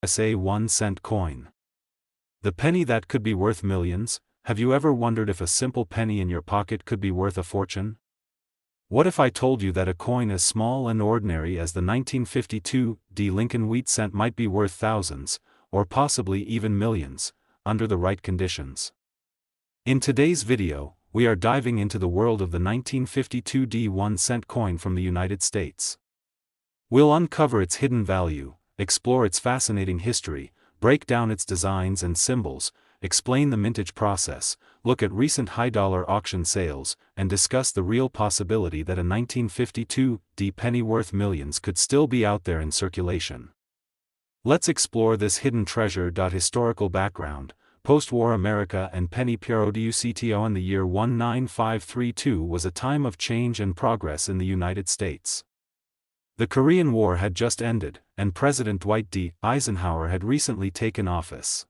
USA 1-cent coin. The penny that could be worth millions. Have you ever wondered if a simple penny in your pocket could be worth a fortune? What if I told you that a coin as small and ordinary as the 1952 Lincoln wheat cent might be worth thousands, or possibly even millions, under the right conditions? In today's video, we are diving into the world of the 1952 1-cent coin from the United States. We'll uncover its hidden value, explore its fascinating history, break down its designs and symbols, explain the mintage process, look at recent high-dollar auction sales, and discuss the real possibility that a 1952 penny worth millions could still be out there in circulation. Let's explore this hidden treasure. Historical background: post-war America and penny periodicity in the year 19532 was a time of change and progress in the United States. The Korean War had just ended, and President Dwight D. Eisenhower had recently taken office.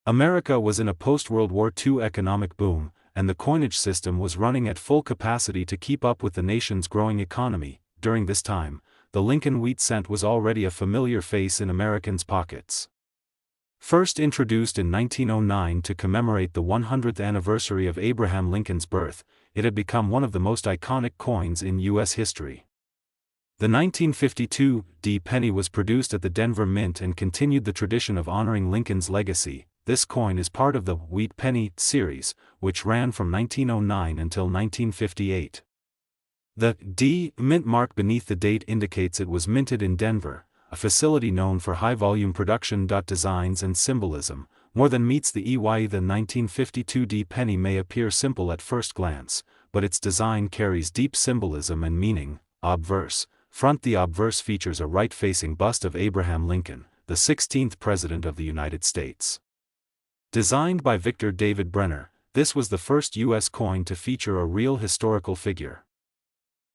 America was in a post-World War II economic boom, and the coinage system was running at full capacity to keep up with the nation's growing economy. During this time, the Lincoln wheat cent was already a familiar face in Americans' pockets. First introduced in 1909 to commemorate the 100th anniversary of Abraham Lincoln's birth, it had become one of the most iconic coins in U.S. history. The 1952 penny was produced at the Denver Mint and continued the tradition of honoring Lincoln's legacy. This coin is part of the Wheat Penny series, which ran from 1909 until 1958. The D mint mark beneath the date indicates it was minted in Denver, a facility known for high-volume production. Designs and symbolism more than meets the EY. The 1952 penny may appear simple at first glance, but its design carries deep symbolism and meaning. Obverse. Front: the obverse features a right-facing bust of Abraham Lincoln, the 16th President of the United States. Designed by Victor David Brenner, this was the first U.S. coin to feature a real historical figure.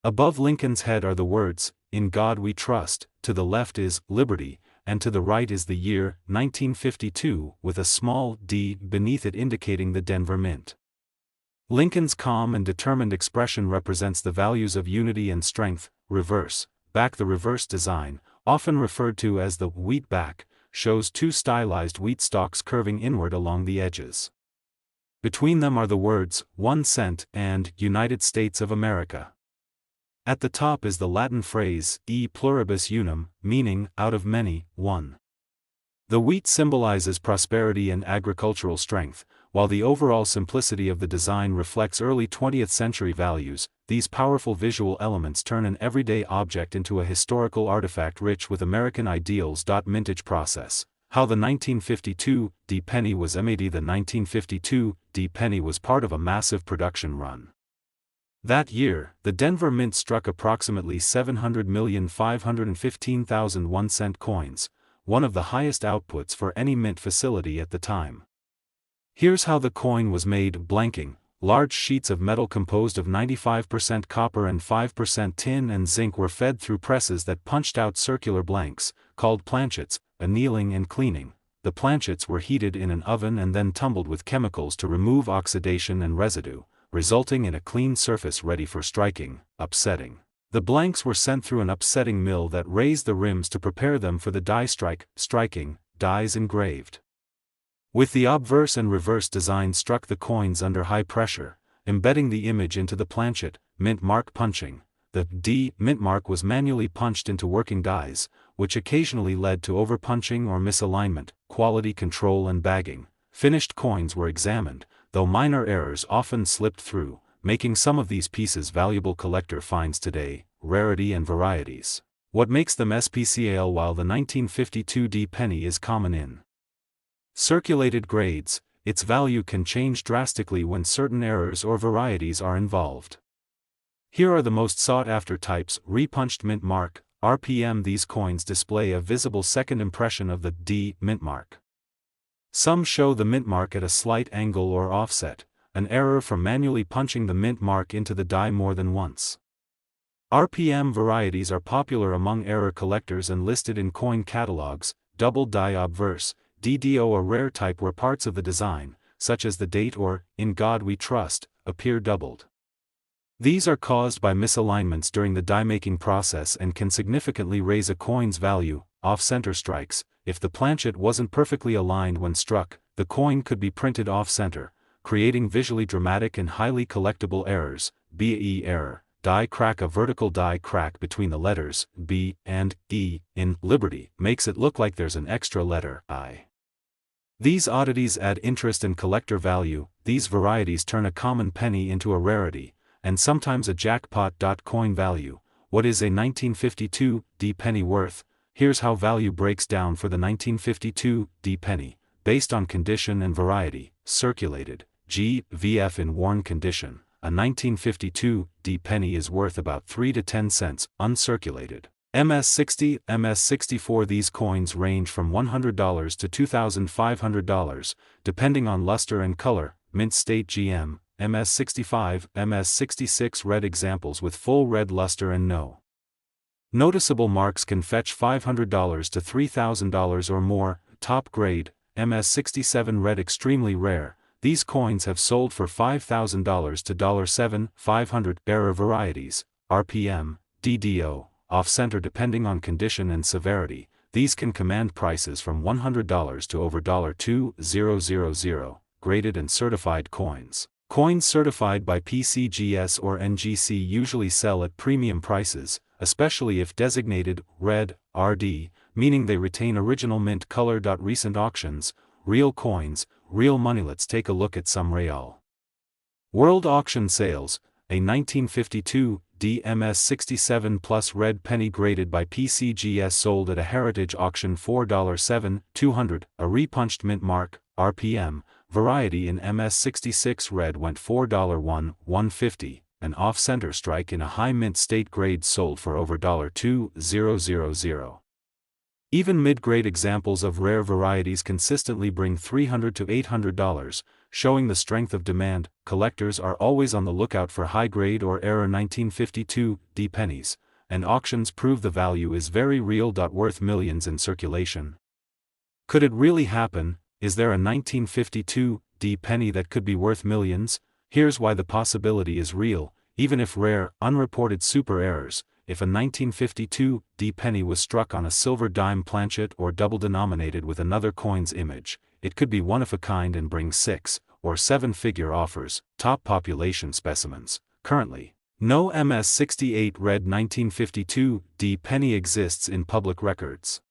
Above Lincoln's head are the words, "In God We Trust," to the left is "Liberty," and to the right is the year, 1952, with a small d beneath it indicating the Denver Mint. Lincoln's calm and determined expression represents the values of unity and strength. Reverse, back: the reverse design, often referred to as the wheat back, shows two stylized wheat stalks curving inward along the edges. Between them are the words, 1 cent, and United States of America. At the top is the Latin phrase, e pluribus unum, meaning, out of many, one. The wheat symbolizes prosperity and agricultural strength, while the overall simplicity of the design reflects early 20th century values. These powerful visual elements turn an everyday object into a historical artifact rich with American ideals. Mintage process: how the 1952 penny was made. The 1952 penny was part of a massive production run. That year, the Denver Mint struck approximately 700,515,000 1-cent coins, one of the highest outputs for any mint facility at the time. Here's how the coin was made. Blanking: large sheets of metal composed of 95% copper and 5% tin and zinc were fed through presses that punched out circular blanks, called planchets. Annealing and cleaning: the planchets were heated in an oven and then tumbled with chemicals to remove oxidation and residue, resulting in a clean surface ready for striking. Upsetting: the blanks were sent through an upsetting mill that raised the rims to prepare them for the die strike. Striking: dies engraved. With the obverse and reverse design struck the coins under high pressure, embedding the image into the planchet. Mint mark punching: the D mint mark was manually punched into working dies, which occasionally led to overpunching or misalignment. Quality control and bagging: finished coins were examined, though minor errors often slipped through, making some of these pieces valuable collector finds today. Rarity and varieties: what makes them special? While the 1952 penny is common in circulated grades, its value can change drastically when certain errors or varieties are involved. Here are the most sought-after types. Repunched mint mark, RPM: these coins display a visible second impression of the D mint mark. Some show the mint mark at a slight angle or offset, an error from manually punching the mint mark into the die more than once. RPM varieties are popular among error collectors and listed in coin catalogs. Double die obverse, DDO: a rare type where parts of the design, such as the date or "In God We Trust," appear doubled. These are caused by misalignments during the die-making process and can significantly raise a coin's value. off-center strikes. If the planchet wasn't perfectly aligned when struck, the coin could be printed off-center, creating visually dramatic and highly collectible errors. B-E error, die crack. A vertical die crack between the letters B and E in Liberty makes it look like there's an extra letter I. These oddities add interest and collector value. These varieties turn a common penny into a rarity, and sometimes a jackpot. Coin value. What is a 1952 D penny worth? Here's how value breaks down for the 1952 D penny, based on condition and variety. Circulated, GVF. In worn condition, a 1952 D penny is worth about 3 to 10 cents. Uncirculated, MS60, MS64. These coins range from $100 to $2,500, depending on luster and color. Mint state GM, MS65, MS66. Red examples with full red luster and no noticeable marks can fetch $500 to $3,000 or more. Top grade, MS67. Red extremely rare. These coins have sold for $5,000 to $7,500. Error varieties, RPM, DDO, off-center. Depending on condition and severity, these can command prices from $100 to over $2,000. Graded and certified coins. Coins certified by PCGS or NGC usually sell at premium prices, especially if designated red, RD, meaning they retain original mint color. Recent auctions, real coins, real money. Let's take a look at some real world auction sales. A 1952 DMS67 plus red penny graded by PCGS sold at a heritage auction $4.7,200. A repunched mint mark, RPM, variety in MS66 red went $4.1,150. An off-center strike in a high mint state grade sold for over $2,000. Even mid-grade examples of rare varieties consistently bring $300 to $800, showing the strength of demand. Collectors are always on the lookout for high-grade or error 1952 D pennies, and auctions prove the value is very real. Worth millions in circulation. Could it really happen? Is there a 1952 D penny that could be worth millions? Here's why the possibility is real. Even if rare, unreported super errors, if a 1952 D penny was struck on a silver dime planchet or double denominated with another coin's image, it could be one of a kind and bring 6 or 7-figure offers. Top population specimens. Currently, no MS68 red 1952 D penny exists in public records.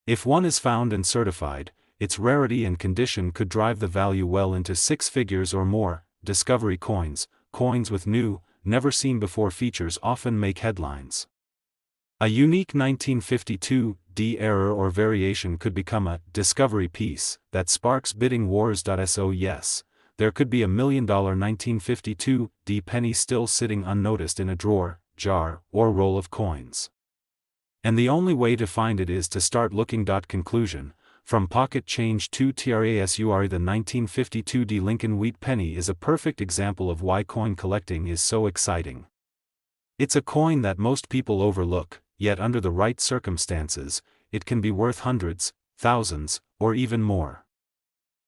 If one is found and certified, its rarity and condition could drive the value well into 6 figures or more. Discovery coins. Coins with new, never-seen-before features often make headlines. A unique 1952 D error or variation could become a discovery piece that sparks bidding wars. So yes, there could be $1 million 1952 D penny still sitting unnoticed in a drawer, jar, or roll of coins. And the only way to find it is to start looking. Conclusion. From pocket change to TRASURE, the 1952 D Lincoln Wheat penny is a perfect example of why coin collecting is so exciting. It's a coin that most people overlook, yet under the right circumstances, it can be worth hundreds, thousands, or even more.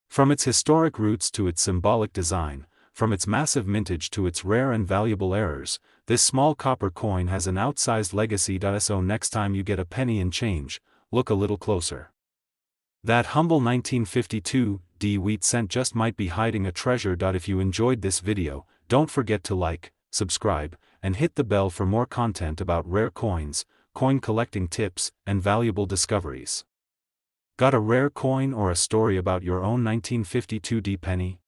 From its historic roots to its symbolic design, from its massive mintage to its rare and valuable errors, this small copper coin has an outsized legacy. So next time you get a penny and change, look a little closer. That humble 1952 D wheat cent just might be hiding a treasure. If you enjoyed this video, don't forget to like, subscribe, and hit the bell for more content about rare coins, coin collecting tips, and valuable discoveries. Got a rare coin or a story about your own 1952 D penny?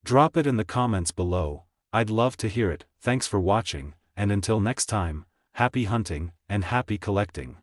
Drop it in the comments below. I'd love to hear it. Thanks for watching, and until next time, happy hunting and happy collecting.